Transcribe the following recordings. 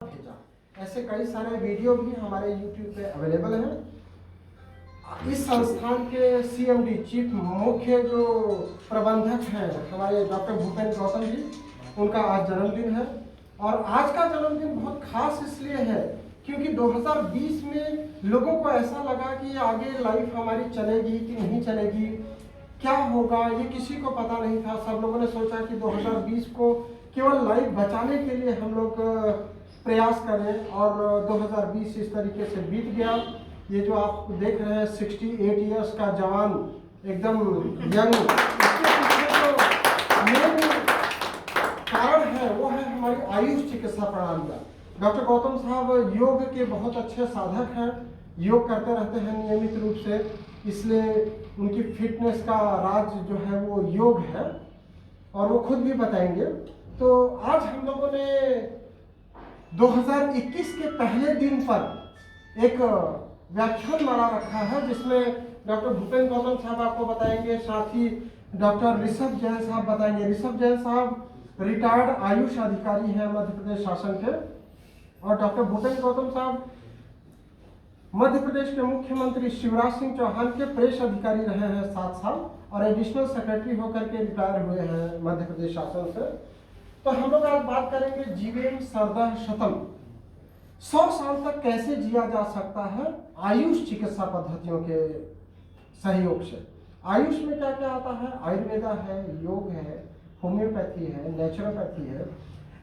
भेजा। ऐसे कई सारे वीडियो भी हमारे YouTube पे अवेलेबल हैं। इस संस्थान के CMD चीफ मुख्य जो प्रबंधक हैं हमारे डॉक्टर भूपेंद्र गौतम जी, उनका आज जन्मदिन है। और आज का जन्मदिन बहुत खास इसलिए है क्योंकि 2020 में लोगों को ऐसा लगा कि आगे लाइफ हमारी चलेगी कि नहीं चलेगी, क्या होगा, ये किसी को पता नहीं था। सब लोगों ने सोचा कि 2020 को केवल लाइफ बचाने के लिए हम लोग प्रयास करें और 2020 इस तरीके से बीत गया। ये जो आप देख रहे हैं 68 इयर्स का जवान, एकदम यंग, इसके पीछे जो मेन कारण है वो है हमारी आयुष चिकित्सा प्रणाली। डॉक्टर गौतम साहब योग के बहुत अच्छे साधक हैं, योग करते रहते हैं नियमित रूप से, इसलिए उनकी फिटनेस का राज जो है वो योग है और वो खुद भी बताएंगे। तो आज हम लोगों ने 2021 के पहले दिन पर एक व्याख्यान माला रखा है जिसमें डॉक्टर भूपेंद्र गौतम साहब आपको बताएंगे, साथ ही डॉक्टर ऋषभ जैन साहब बताएंगे। ऋषभ जैन साहब रिटायर्ड आयुष अधिकारी हैं मध्य प्रदेश शासन के, और डॉक्टर भूपेंद्र गौतम साहब मध्य प्रदेश के मुख्यमंत्री शिवराज सिंह चौहान के प्रेस अधिकारी रहे हैं 7 साल और एडिशनल सेक्रेटरी होकर के रिटायर हुए हैं मध्य प्रदेश शासन से। तो हम लोग आज बात करेंगे जीवेम शरदः शतम्, 100 साल तक कैसे जिया जा सकता है आयुष चिकित्सा पद्धतियों के सहयोग से। आयुष में क्या क्या आता है? आयुर्वेदा है, योग है, होम्योपैथी है, नेचुरोपैथी है।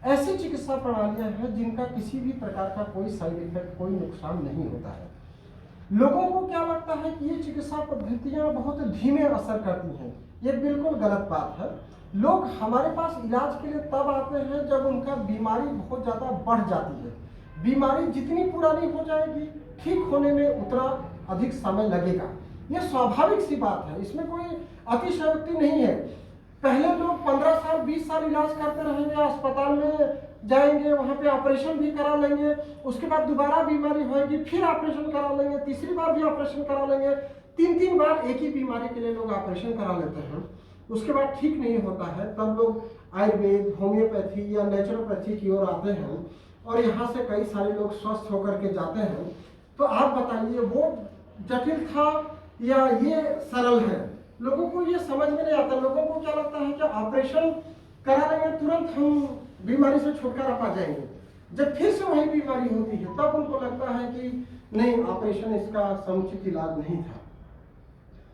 ऐसी चिकित्सा प्रणालियां हैं जिनका किसी भी प्रकार का कोई साइड इफेक्ट, कोई नुकसान नहीं होता है। लोगों को क्या लगता है कि ये चिकित्सा पद्धतियां बहुत धीमे असर करती हैं, ये बिल्कुल गलत बात है। लोग हमारे पास इलाज के लिए तब आते हैं जब उनका बीमारी बहुत ज़्यादा बढ़ जाती है। बीमारी जितनी पुरानी हो जाएगी, ठीक होने में उतना अधिक समय लगेगा। ये स्वाभाविक सी बात है, इसमें कोई अतिशयोक्ति नहीं है। पहले लोग 15 साल 20 साल इलाज करते रहेंगे, अस्पताल में जाएंगे, वहाँ पे ऑपरेशन भी करा लेंगे, उसके बाद दोबारा बीमारी होगी, फिर ऑपरेशन करा लेंगे, तीसरी बार भी ऑपरेशन करा लेंगे, 3 बार एक ही बीमारी के लिए लोग ऑपरेशन करा लेते हैं। उसके बाद ठीक नहीं होता है, तब लोग आयुर्वेद, होम्योपैथी या नेचुरोपैथी की ओर आते हैं और यहाँ से कई सारे लोग स्वस्थ होकर के जाते हैं। तो आप बताइए वो जटिल था या ये सरल है? लोगों को ये समझ में नहीं आता। लोगों को क्या लगता है कि ऑपरेशन करा लेंगे तुरंत हम बीमारी से छुटकारा पा जाएंगे, जब फिर से वही बीमारी होती है तब उनको लगता है कि नहीं, ऑपरेशन इसका समुचित इलाज नहीं था।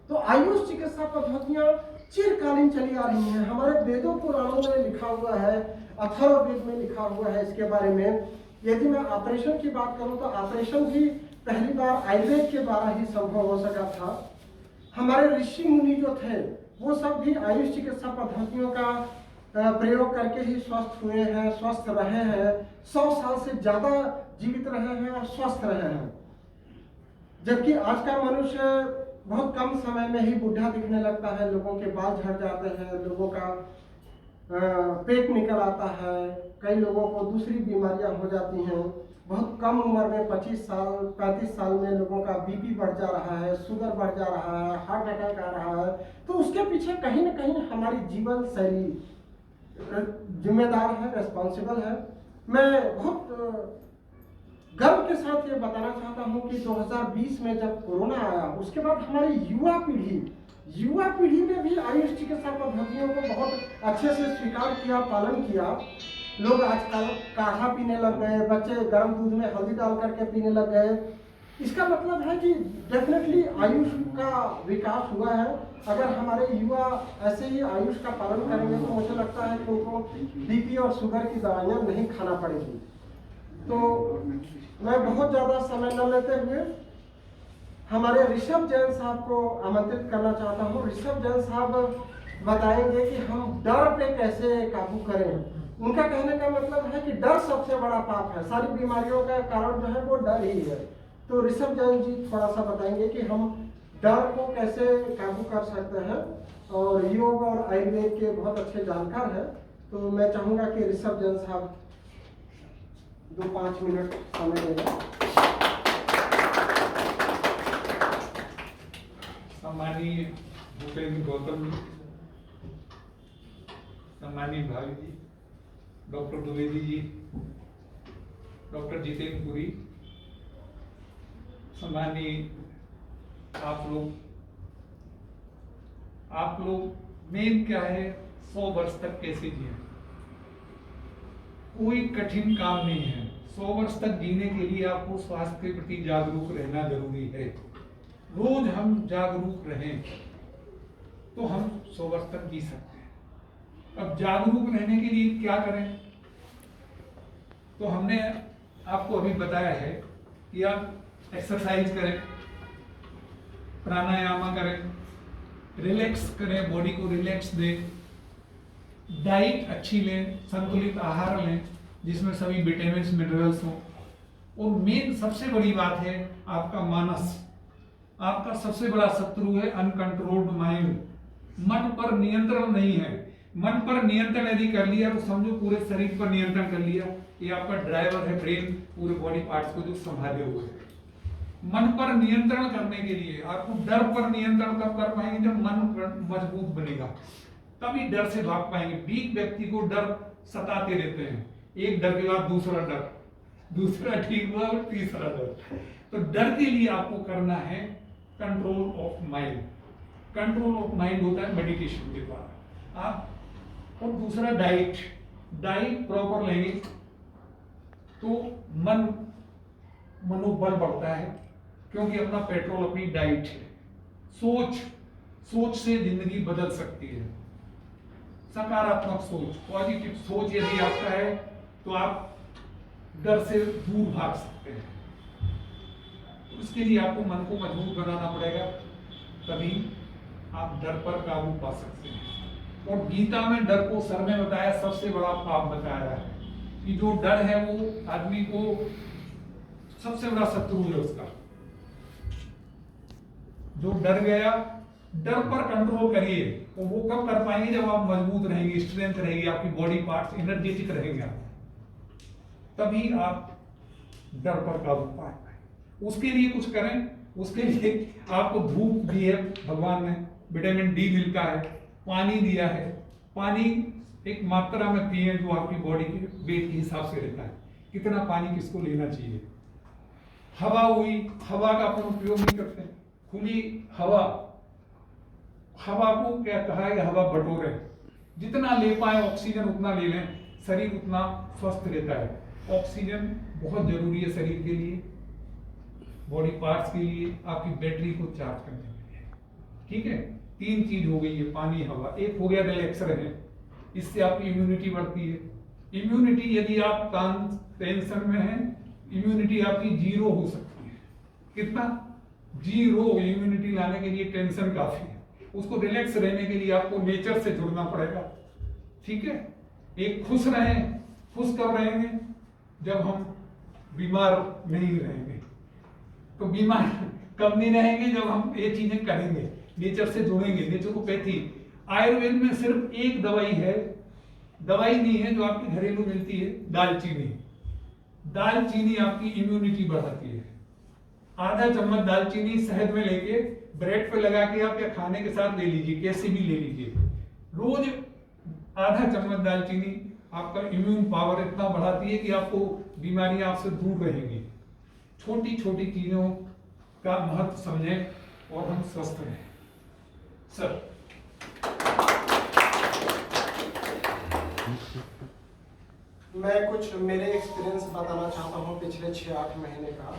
तो आयुष चिकित्सा पद्धतियां चिरकालीन चली आ रही हैं। हमारे वेदों पुराणों में लिखा हुआ है, अथर्ववेद में लिखा हुआ है इसके बारे में। यदि मैं ऑपरेशन की बात करूं तो ऑपरेशन भी पहली बार आयुर्वेद के द्वारा ही संभव हो सका था। हमारे ऋषि मुनि जो थे वो सब भी आयुष चिकित्सा पद्धतियों का प्रयोग करके ही स्वस्थ हुए हैं, स्वस्थ रहे हैं, 100 साल से ज्यादा जीवित रहे हैं और स्वस्थ रहे हैं। जबकि आज का मनुष्य बहुत कम समय में ही बूढ़ा दिखने लगता है, लोगों के बाल झड़ जाते हैं, लोगों का पेट निकल आता है, कई लोगों को दूसरी बीमारियां हो जाती हैं। बहुत कम उम्र में 25 साल 35 साल में लोगों का बीपी बढ़ जा रहा है, शुगर बढ़ जा रहा है, हार्ट अटैक आ रहा है। तो उसके पीछे कहीं ना कहीं हमारी जीवन शैली जिम्मेदार है, रेस्पॉन्सिबल है। मैं बहुत गर्व के साथ ये बताना चाहता हूँ कि 2020 में जब कोरोना आया उसके बाद हमारी युवा पीढ़ी ने भी आयुष चिकित्सा पद्धतियों को बहुत अच्छे से स्वीकार किया, पालन किया। लोग आजकल काढ़ा पीने लग गए, बच्चे गर्म दूध में हल्दी डाल करके पीने लग गए। इसका मतलब है कि डेफिनेटली आयुष का विकास हुआ है। अगर हमारे युवा ऐसे ही आयुष का पालन करेंगे तो मुझे लगता है कि उनको बीपी और शुगर की दवाइयाँ नहीं खाना पड़ेगी। तो मैं बहुत ज़्यादा समय न लेते हुए हमारे ऋषभ जैन साहब को आमंत्रित करना चाहता हूँ। ऋषभ जैन साहब बताएंगे कि हम डर पे कैसे काबू करें। उनका कहने का मतलब है कि डर सबसे बड़ा पाप है, सारी बीमारियों का कारण जो है वो डर ही है। तो ऋषभ जैन जी थोड़ा सा बताएंगे कि हम डर को कैसे काबू कर सकते हैं, और योग और आयुर्वेद के बहुत अच्छे जानकार हैं। तो मैं चाहूँगा कि ऋषभ जैन साहब 2-5 मिनट समय देगा। सम्मानीय भूपेंद्र गौतम जी, सम्मानीय भावी जी, डॉक्टर द्विवेदी जी, डॉक्टर जितेंद्र पुरी, सम्मानीय आप लोग मेन क्या है, 100 वर्ष तक कैसे जिए। कोई कठिन काम नहीं है। 100 वर्ष तक जीने के लिए आपको स्वास्थ्य के प्रति जागरूक रहना जरूरी है। रोज हम जागरूक रहें तो हम 100 वर्ष तक जी सकते हैं। अब जागरूक रहने के लिए क्या करें, तो हमने आपको अभी बताया है कि आप एक्सरसाइज करें, प्राणायाम करें, रिलैक्स करें, बॉडी को रिलैक्स दें, डाइट अच्छी लें, संतुलित आहार लें जिसमें सभी विटामिन्स मिनरल्स हों, और मेन सबसे बड़ी बात है आपका मानस। आपका सबसे बड़ा शत्रु है अनकंट्रोल्ड माइंड। मन पर नियंत्रण नहीं है। मन पर नियंत्रण यदि कर लिया तो समझो पूरे शरीर पर नियंत्रण कर लिया। ये आपका ड्राइवर है, ब्रेन पूरे बॉडी पार्ट्स को जो संभाले हुए है। मन पर नियंत्रण करने के लिए आपको डर पर नियंत्रण कब कर पाएंगे, जब मन मजबूत बनेगा, तभी डर से भाग पाएंगे। वीक व्यक्ति को डर सताते रहते हैं, एक डर के बाद दूसरा डर, दूसरा ठीक हुआ और तीसरा डर। तो डर के लिए आपको करना है control of mind. Control of mind होता है मेडिटेशन के द्वारा आप। और दूसरा डाइट प्रॉपर लेंगे तो मनोबल बढ़ता है, क्योंकि अपना पेट्रोल अपनी डाइट है। सोच से जिंदगी बदल सकती है। सकारात्मक सोच, पॉजिटिव सोच यदि आपका है तो आप डर से दूर भाग सकते हैं। उसके लिए आपको मन को मजबूत बनाना पड़ेगा, तभी आप डर पर काबू पा सकते हैं। और गीता में डर को सर ने बताया सबसे बड़ा पाप बताया है कि जो डर है वो आदमी को सबसे बड़ा शत्रु है उसका। जो डर गया, डर पर कंट्रोल करिए। तो वो कब कर पाएंगे, जब आप मजबूत रहेंगे, स्ट्रेंथ रहेगी, आपकी बॉडी पार्ट्स एनर्जेटिक रहेंगे, तभी आप डर पर काबू पाएंगे। उसके लिए कुछ करें। उसके लिए आपको धूप दी है भगवान ने, विटामिन डी मिलता है, पानी दिया है। पानी एक मात्रा में पिए जो आपकी बॉडी के वेट के हिसाब से रहता है, कितना पानी किसको लेना चाहिए। हवा हुई, हवा का अपन उपयोग नहीं करते। खुली हवा को क्या कहा है, हवा बटोरे, जितना ले पाए ऑक्सीजन उतना ले लें, शरीर उतना स्वस्थ रहता है। ऑक्सीजन बहुत जरूरी है शरीर के लिए, बॉडी पार्ट्स के लिए, आपकी बैटरी को चार्ज करने के लिए। ठीक है, 3 चीज हो गई है, पानी, हवा। एक हो गया रिलैक्स रहे, इससे आपकी इम्यूनिटी बढ़ती है। इम्यूनिटी यदि आप टेंशन में हैं, इम्यूनिटी आपकी 0 हो सकती है। कितना? 0 इम्यूनिटी लाने के लिए टेंशन काफी है। उसको रिलैक्स रहने के लिए आपको नेचर से जुड़ना पड़ेगा। ठीक है, एक खुश रहें। खुश कब रहेंगे, जब हम बीमार नहीं रहेंगे। तो बीमार कब नहीं रहेंगे, जब हम ये चीजें करेंगे, नेचर से जुड़ेंगे, नेचुरोपैथी। आयुर्वेद में सिर्फ एक दवाई है, दवाई नहीं है जो आपकी घरेलू मिलती है, दालचीनी। दालचीनी आपकी इम्यूनिटी बढ़ाती है। आधा चम्मच दालचीनी शहद में लेके ब्रेड पे लगा के आप या खाने के साथ ले लीजिए, कैसे भी ले लीजिए। रोज आधा चम्मच दालचीनी आपका इम्यून पावर इतना बढ़ाती है कि आपको बीमारियां आपसे दूर रहेंगी। छोटी छोटी चीजों का महत्व समझें और हम स्वस्थ रहें। सर, मैं कुछ मेरे एक्सपीरियंस बताना चाहता हूँ पिछले 6-8 महीने का।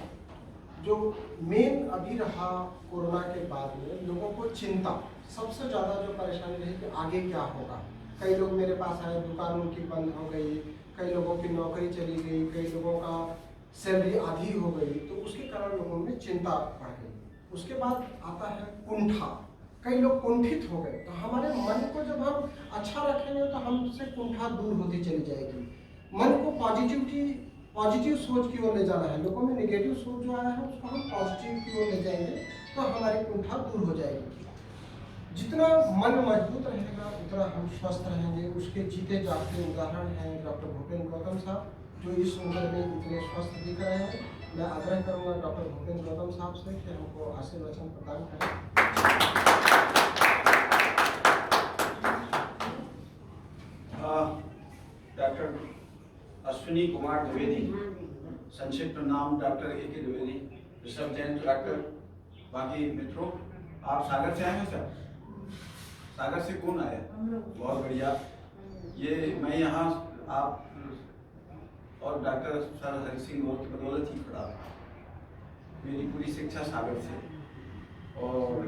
जो मेन अभी रहा कोरोना के बाद में, लोगों को चिंता सबसे ज़्यादा जो परेशानी रही कि आगे क्या होगा। कई लोग मेरे पास आए, दुकान उनकी बंद हो गई, कई लोगों की नौकरी चली गई, कई लोगों का सैलरी आधी हो गई, तो उसके कारण लोगों में चिंता बढ़ गई। उसके बाद आता है कुंठा, कई लोग कुंठित हो गए। तो हमारे मन को जब हम अच्छा रखेंगे तो हमसे कुंठा दूर होती चली जाएगी। मन को पॉजिटिव सोच की ओर ले जाना है। लोगों में नेगेटिव सोच जो आया है उसको हम पॉजिटिव की ओर ले जाएंगे तो हमारी कुंठा दूर हो जाएगी। जितना मन मजबूत रहेगा उतना हम स्वस्थ रहेंगे। उसके जीते जागते उदाहरण हैं डॉक्टर भूपेंद्र गौतम साहब, जो इस उम्र में इतने स्वस्थ दिख रहे हैं। मैं आग्रह करूंगा डॉक्टर भूपेंद्र गौतम साहब से कि हमको आशीर्वचन प्रदान करें। डॉक्टर अश्विनी कुमार द्विवेदी, संक्षिप्त नाम doctor A K. Dwivedi, Rishabh Jain doctor. बाकी मित्रों, आप सागर से आए हैं सर? सागर से कौन आया? बहुत बढ़िया। ये मैं यहाँ आप और डॉक्टर सर हरि सिंह गौर की बदौलत ही खड़ा हूँ। मेरी पूरी शिक्षा सागर से, और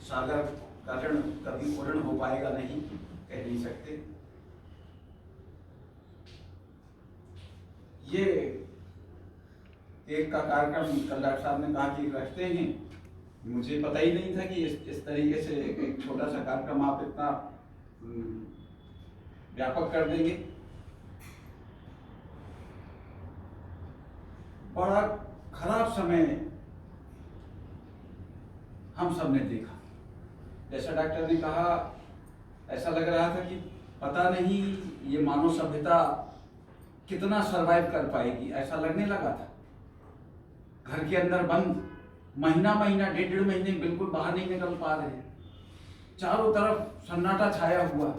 सागर का ऋण कभी पूर्ण हो पाएगा नहीं, कह नहीं सकते। ये एक का कार्यक्रम कल डॉक्टर साहब ने कहा कि रखते हैं, मुझे पता ही नहीं था कि इस तरीके से एक छोटा सा कार्यक्रम आप इतना व्यापक कर देंगे। बड़ा खराब समय हम सब ने देखा। जैसा डॉक्टर ने कहा, ऐसा लग रहा था कि पता नहीं ये मानव सभ्यता कितना सरवाइव कर पाएगी, ऐसा लगने लगा था। घर के अंदर बंद, महीना महीना, डेढ़ महीने बिल्कुल बाहर नहीं निकल पा रहे, चारों तरफ सन्नाटा छाया हुआ।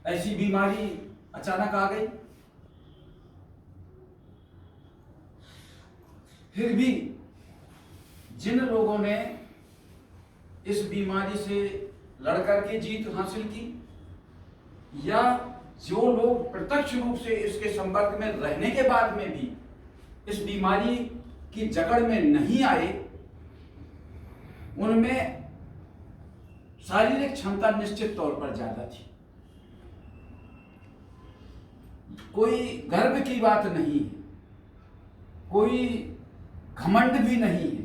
ऐसी बीमारी अचानक आ गई। फिर भी जिन लोगों ने इस बीमारी से लड़कर के जीत हासिल की, या जो लोग प्रत्यक्ष रूप से इसके संपर्क में रहने के बाद में भी इस बीमारी की जकड़ में नहीं आए, उनमें शारीरिक क्षमता निश्चित तौर पर ज्यादा थी। कोई गर्व की बात नहीं है, कोई घमंड भी नहीं है।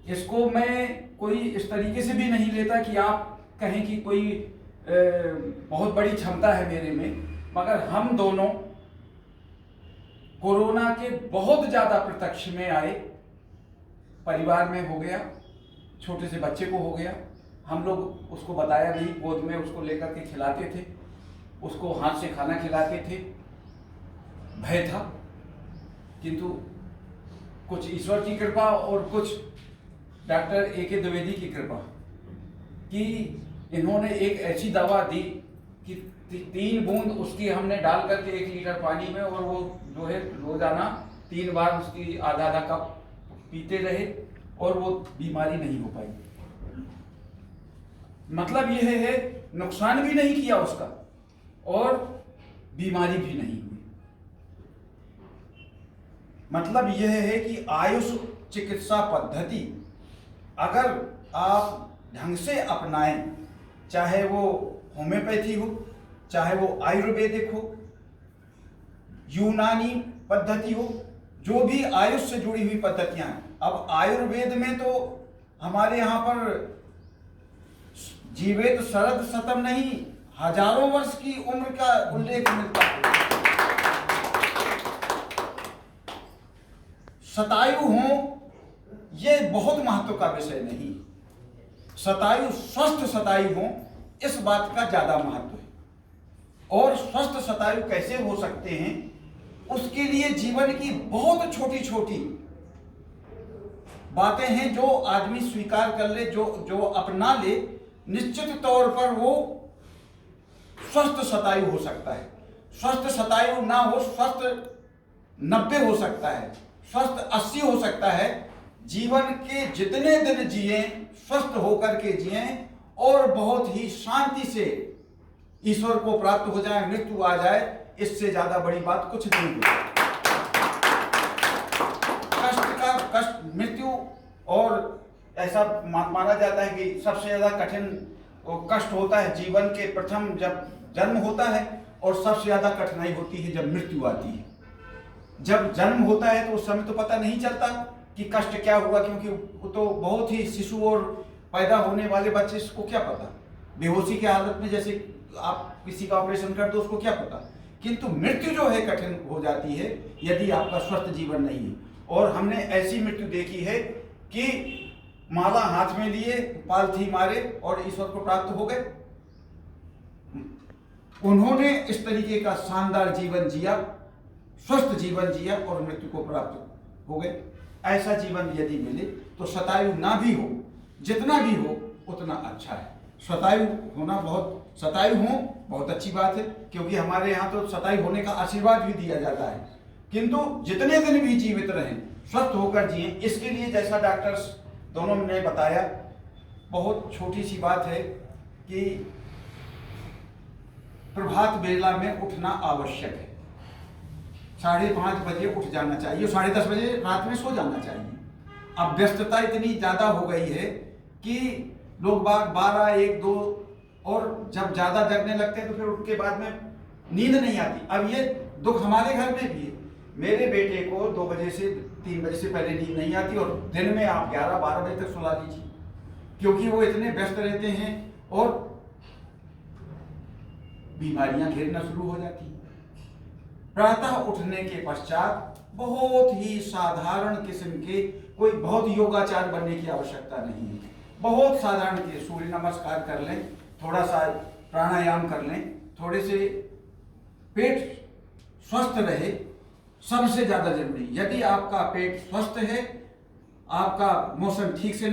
इसको मैं कोई इस तरीके से भी नहीं लेता कि आप कहें कि कोई बहुत बड़ी क्षमता है मेरे में, मगर हम दोनों कोरोना के बहुत ज्यादा प्रत्यक्ष में आए। परिवार में हो गया, छोटे से बच्चे को हो गया, हम लोग उसको बताया नहीं, गोद में उसको लेकर के खिलाते थे, उसको हाथ से खाना खिलाते थे, भय था। किंतु कुछ ईश्वर की कृपा और कुछ डॉक्टर ए.के. द्विवेदी की कृपा कि इन्होंने एक ऐसी दवा दी कि 3 बूंद उसकी हमने डाल करके 1 लीटर पानी में, और वो जो है रोजाना 3 बार उसकी आधा आधा कप पीते रहे, और वो बीमारी नहीं हो पाई। मतलब यह है नुकसान भी नहीं किया उसका और बीमारी भी नहीं हुई। मतलब यह है कि आयुष चिकित्सा पद्धति अगर आप ढंग से अपनाएं, चाहे वो होम्योपैथी हो, चाहे वो आयुर्वेदिक हो, यूनानी पद्धति हो, जो भी आयुष से जुड़ी हुई पद्धतियां हैं। अब आयुर्वेद में तो हमारे यहाँ पर जीवित शरद शतम नहीं, हजारों वर्ष की उम्र का उल्लेख मिलता है। शतायु हो, ये बहुत महत्व का विषय नहीं। शतायु, स्वस्थ शतायु हो, इस बात का ज्यादा महत्व है। और स्वस्थ शतायु कैसे हो सकते हैं, उसके लिए जीवन की बहुत छोटी छोटी बातें हैं जो आदमी स्वीकार कर ले, जो अपना ले, निश्चित तौर पर वो स्वस्थ शतायु हो सकता है। स्वस्थ शतायु ना हो, स्वस्थ 90 हो सकता है, स्वस्थ 80 हो सकता है। जीवन के जितने दिन जिए, स्वस्थ होकर के जिए और बहुत ही शांति से ईश्वर को प्राप्त हो जाए, मृत्यु आ जाए, इससे ज्यादा बड़ी बात कुछ नहीं होती। कष्ट, मृत्यु, और ऐसा माना जाता है कि सबसे ज्यादा कठिन कष्ट होता है जीवन के प्रथम जब जन्म होता है, और सबसे ज्यादा कठिनाई होती है जब मृत्यु आती है। जब जन्म होता है तो उस समय तो पता नहीं चलता कि कष्ट क्या हुआ, क्योंकि वो तो बहुत ही शिशु और पैदा होने वाले बच्चे को क्या पता, बेहोशी की हालत में जैसे आप किसी का ऑपरेशन कर दो, उसको क्या पता। किंतु मृत्यु जो है कठिन हो जाती है यदि आपका स्वस्थ जीवन नहीं है। और हमने ऐसी मृत्यु देखी है कि माला हाथ में लिए, पालथी मारे और ईश्वर को प्राप्त हो गए। उन्होंने इस तरीके का शानदार जीवन जिया, स्वस्थ जीवन जिया और मृत्यु को प्राप्त हो गए। ऐसा जीवन यदि मिले तो शतायु ना भी हो, जितना भी हो उतना अच्छा है। शतायु होना बहुत शतायु हूँ बहुत अच्छी बात है, क्योंकि हमारे यहाँ तो शतायु होने का आशीर्वाद भी दिया जाता है, किंतु जितने दिन भी जीवित रहें, स्वस्थ होकर जिए, इसके लिए जैसा डॉक्टर्स दोनों ने बताया, बहुत छोटी सी बात है कि प्रभात बेला में उठना आवश्यक है। 5:30 बजे उठ जाना चाहिए, 10:30 बजे रात में सो जाना चाहिए। अब व्यस्तता इतनी ज्यादा हो गई है कि लोग बाग 12, 1, 2 और जब ज्यादा जगने लगते हैं तो फिर उसके बाद में नींद नहीं आती। अब ये दुख हमारे घर में भी है। मेरे बेटे को 2 बजे से 3 बजे से पहले नींद नहीं आती, और दिन में आप 11, 12 बजे तक सुला लीजिए, क्योंकि वो इतने व्यस्त रहते हैं और बीमारियां घेरना शुरू हो जाती हैं। प्रातः उठने के पश्चात बहुत ही साधारण किस्म के, कोई बहुत योगाचार बनने की आवश्यकता नहीं है, बहुत साधारण के सूर्य नमस्कार कर लें, थोड़ा सा प्राणायाम कर लें, थोड़े से पेट स्वस्थ रहे, सबसे ज्यादा जरूरी। यदि आपका पेट स्वस्थ है, आपका मोशन ठीक से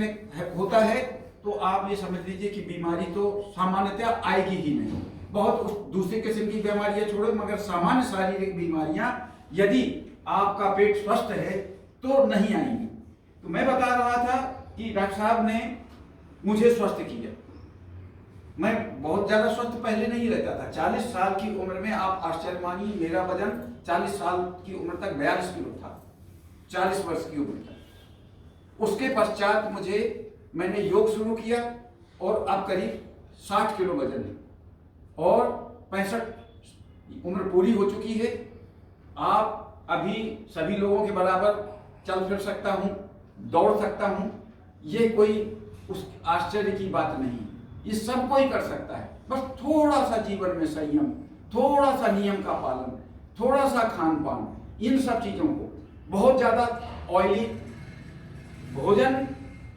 होता है, तो आप ये समझ लीजिए कि बीमारी तो सामान्यतः आएगी ही नहीं। बहुत दूसरी किस्म की बीमारियां छोड़ो, मगर सामान्य शारीरिक बीमारियां यदि आपका पेट स्वस्थ है तो नहीं आएंगी। तो मैं बता रहा था कि डॉक्टर साहब ने मुझे स्वस्थ किया। मैं बहुत ज्यादा स्वस्थ पहले नहीं रहता था। 40 साल की उम्र में आप आश्चर्य मानिए, मेरा वजन 40 साल की उम्र तक 42 किलो था, 40 वर्ष की उम्र तक। उसके पश्चात मैंने योग शुरू किया और अब करीब 60 किलो वजन है और 65 उम्र पूरी हो चुकी है। आप अभी सभी लोगों के बराबर चल फिर सकता हूँ, दौड़ सकता हूँ, ये कोई उस आश्चर्य की बात नहीं, ये सब कोई कर सकता है। बस थोड़ा सा जीवन में संयम, थोड़ा सा नियम का पालन, थोड़ा सा खान पान, इन सब चीजों को, बहुत ज्यादा ऑयली भोजन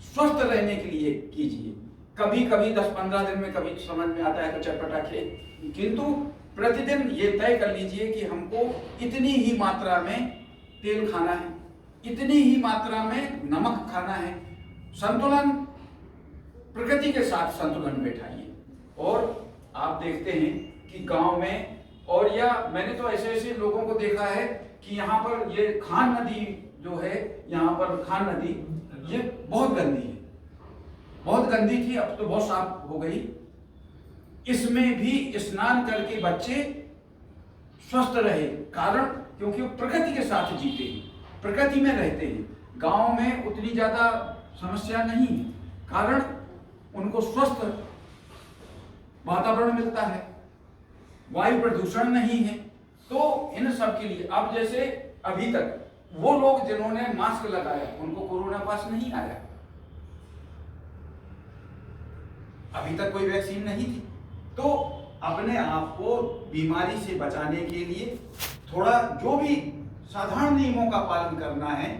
स्वस्थ रहने के लिए कीजिए। कभी कभी 10-15 दिन में कभी समझ में आता है तो चटपटा खेल, किंतु प्रतिदिन ये तय कर लीजिए कि हमको इतनी ही मात्रा में तेल खाना है, इतनी ही मात्रा में नमक खाना है। संतुलन, प्रकृति के साथ संतुलन बैठाइए। और आप देखते हैं कि गांव में, और या मैंने तो ऐसे ऐसे लोगों को देखा है कि यहाँ पर ये खान नदी जो है, यहाँ पर खान नदी ये बहुत गंदी है, बहुत गंदी थी, अब तो बहुत साफ हो गई। इसमें भी स्नान करके बच्चे स्वस्थ रहे, कारण क्योंकि वो प्रकृति के साथ जीते हैं, प्रकृति में रहते हैं। गांव में उतनी ज्यादा समस्या नहीं है, कारण उनको स्वस्थ वातावरण मिलता है, वायु प्रदूषण नहीं है। तो इन सब के लिए अब जैसे अभी तक वो लोग जिन्होंने मास्क लगाया उनको कोरोना पास नहीं आया, अभी तक कोई वैक्सीन नहीं थी। तो अपने आप को बीमारी से बचाने के लिए थोड़ा जो भी साधारण नियमों का पालन करना है,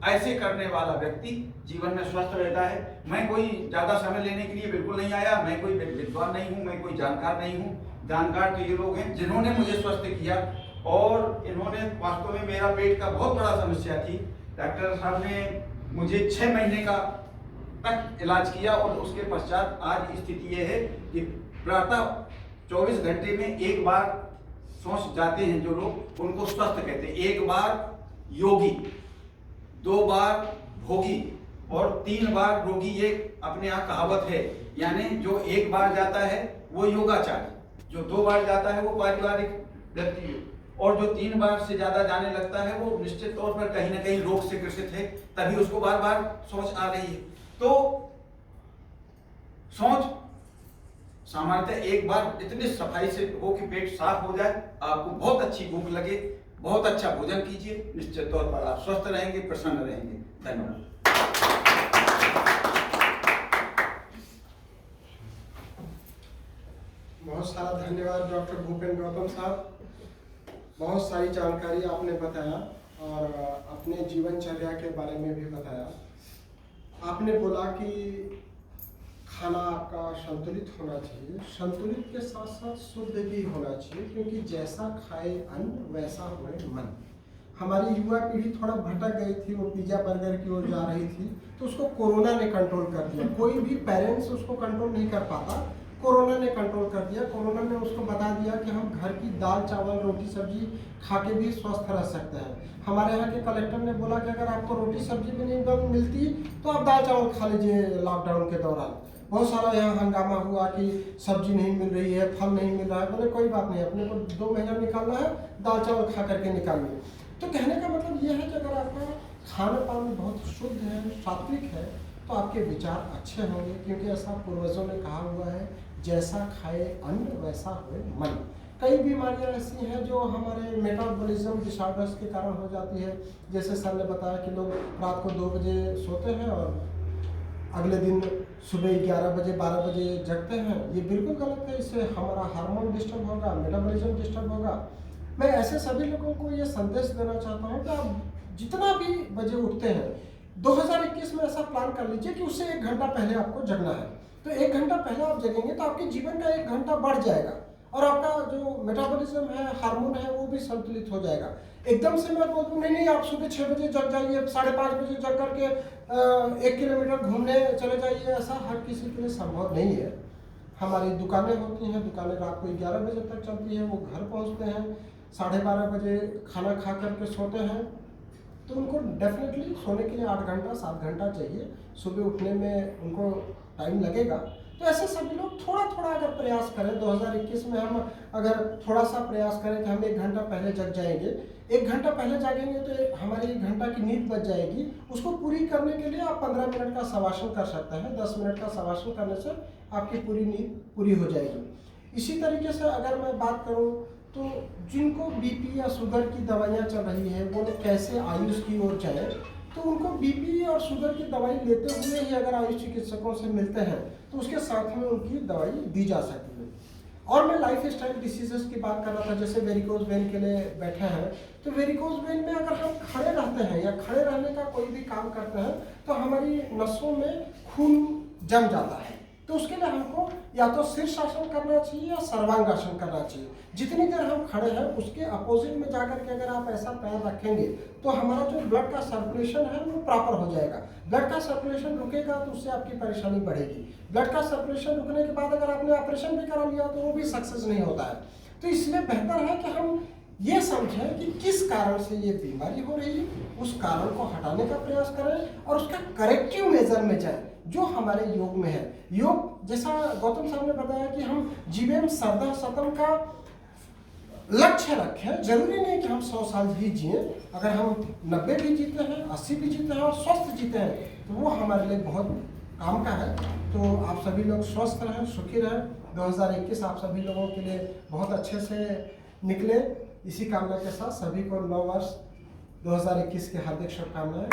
ऐसे करने वाला व्यक्ति जीवन में स्वस्थ रहता है। मैं कोई ज्यादा समय लेने के लिए बिल्कुल नहीं आया, मैं कोई विद्वान नहीं हूं, मैं कोई जानकार नहीं हूं। जानकार तो ये लोग हैं जिन्होंने मुझे स्वस्थ किया, और इन्होंने वास्तव में, मेरा पेट का बहुत बड़ा समस्या थी। डॉक्टर साहब ने मुझे 6 महीने का तक इलाज किया, और उसके पश्चात आज स्थिति ये है कि प्रातः 24 घंटे में एक बार सोच जाते हैं जो लोग, उनको स्वस्थ कहते हैं। 1 बार योगी, 2 बार भोगी और 3 बार रोगी। ये अपने यहाँ कहावत है, यानी जो 1 बार जाता है वो योगाचार्य, जो 2 बार जाता है वो पारिवारिक व्यक्ति, और जो 3 बार से ज्यादा जाने लगता है वो निश्चित तौर पर कहीं ना कहीं रोग से ग्रसित है, तभी उसको बार बार सोच आ रही है। तो सोच सामान्यतः 1 बार इतनी सफाई से हो कि पेट साफ हो जाए, आपको बहुत अच्छी भूख लगे, बहुत अच्छा भोजन कीजिए, निश्चित तौर पर आप स्वस्थ रहेंगे, प्रसन्न रहेंगे। धन्यवाद। बहुत सारा धन्यवाद डॉक्टर भूपेन गौतम साहब, बहुत सारी जानकारी आपने बताया और अपने जीवनचर्या के बारे में भी बताया। आपने बोला कि खाना आपका संतुलित होना चाहिए, संतुलित के साथ साथ शुद्ध भी होना चाहिए, क्योंकि जैसा खाए अन्न वैसा होए मन। हमारी युवा पीढ़ी थोड़ा भटक गई थी, वो पिज्जा बर्गर की ओर जा रही थी, तो उसको कोरोना ने कंट्रोल कर दिया। कोई भी पेरेंट्स उसको कंट्रोल नहीं कर पाता, कोरोना ने कंट्रोल कर दिया। कोरोना ने उसको बता दिया कि हम घर की दाल चावल रोटी सब्जी खा के भी स्वस्थ रह सकते हैं। हमारे यहाँ के कलेक्टर ने बोला कि अगर आपको रोटी सब्जी भी नहीं मिलती तो आप दाल चावल खा लीजिए। लॉकडाउन के दौरान बहुत सारा यहाँ हंगामा हुआ कि सब्जी नहीं मिल रही है, फल नहीं मिल रहा है। बोले कोई बात नहीं, अपने को 2 महीना निकालना है, दाल चावल खा करके निकालिए। तो कहने का मतलब ये है कि अगर आपका खान पान बहुत शुद्ध है, सात्विक है, तो आपके विचार अच्छे होंगे, क्योंकि ऐसा पूर्वजों ने कहा हुआ है, जैसा खाए अन्न वैसा होए मन। कई बीमारियां ऐसी हैं जो हमारे मेटाबॉलिज्म डिसऑर्डर्स के कारण हो जाती है। जैसे सर ने बताया कि लोग रात को 2 बजे सोते हैं और अगले दिन सुबह 11 बजे 12 बजे जगते हैं। ये बिल्कुल गलत है। इससे हमारा हार्मोन डिस्टर्ब होगा, मेटाबॉलिज्म डिस्टर्ब होगा। मैं ऐसे सभी लोगों को ये संदेश देना चाहता हूँ कि आप जितना भी बजे उठते हैं, 2021 में ऐसा प्लान कर लीजिए कि उससे 1 घंटा पहले आपको जगना है। तो 1 घंटा पहले आप जगेंगे तो आपके जीवन का 1 घंटा बढ़ जाएगा और आपका जो मेटाबॉलिज्म है, हार्मोन है, वो भी संतुलित हो जाएगा। एकदम से मैं बोलूँ नहीं आप सुबह 6 बजे जग जाइए, 5:30 बजे जग करके 1 किलोमीटर घूमने चले जाइए, ऐसा हर किसी के लिए संभव नहीं है। हमारी दुकानें होती हैं, दुकानें रात को 11 बजे तक चलती हैं, वो घर पहुँचते हैं 12:30 बजे, खाना खा करके सोते हैं। तो उनको डेफिनेटली सोने के लिए 8 घंटा 7 घंटा चाहिए, सुबह उठने में उनको टाइम लगेगा। तो ऐसे सभी लोग थोड़ा थोड़ा अगर प्रयास करें, 2021 में हम अगर थोड़ा सा प्रयास करें कि हम 1 घंटा पहले जग जाएंगे, 1 घंटा पहले जागेंगे तो हमारी 1 घंटा की नींद बच जाएगी। उसको पूरी करने के लिए आप 15 मिनट का शवासन कर सकते हैं। 10 मिनट का शवासन करने से आपकी पूरी नींद पूरी हो जाएगी। इसी तरीके से अगर मैं बात करूँ तो जिनको बीपी या शुगर की दवाइयाँ चल रही है, वो लोग कैसे आयुष की ओर जाए, तो उनको बीपी और शुगर की दवाई लेते हुए ही अगर आयुष चिकित्सकों से मिलते हैं तो उसके साथ में उनकी दवाई दी जा सकती है। और मैं लाइफ स्टाइल डिसीजेस की बात कर रहा था, जैसे वेरिकोज वेन के लिए बैठे हैं, तो वेरिकोज वेन में अगर हम खड़े रहते हैं या खड़े रहने का कोई भी काम करते हैं तो हमारी नसों में खून जम जाता है। तो उसके लिए हमको या तो शीर्षासन करना चाहिए या सर्वांगासन करना चाहिए। जितनी देर हम खड़े हैं उसके अपोजिट में जाकर के अगर आप ऐसा पैर रखेंगे तो हमारा जो ब्लड का सर्कुलेशन है वो प्रॉपर हो जाएगा। ब्लड का सर्कुलेशन रुकेगा तो उससे आपकी परेशानी बढ़ेगी। ब्लड का सर्कुलेशन रुकने के बाद अगर आपने ऑपरेशन भी करा लिया तो वो भी सक्सेस नहीं होता है। तो इसलिए बेहतर है कि हम ये समझें कि किस कारण से ये बीमारी हो रही है, उस कारण को हटाने का प्रयास करें और उसका करेक्टिव मेजर में जाए, जो हमारे योग में है। योग जैसा गौतम साहब ने बताया कि हम जीवन श्रद्धा सतम का लक्ष्य रखें। जरूरी नहीं कि हम 100 साल भी जिए, अगर हम 90 भी जीते हैं, 80 भी जीते हैं और स्वस्थ जीते हैं तो वो हमारे लिए बहुत काम का है। तो आप सभी लोग स्वस्थ रहें, सुखी रहें। 2021 आप सभी लोगों के लिए बहुत अच्छे से निकले। इसी कामना के साथ सभी को नव वर्ष 2021 के हार्दिक शुभकामनाएं।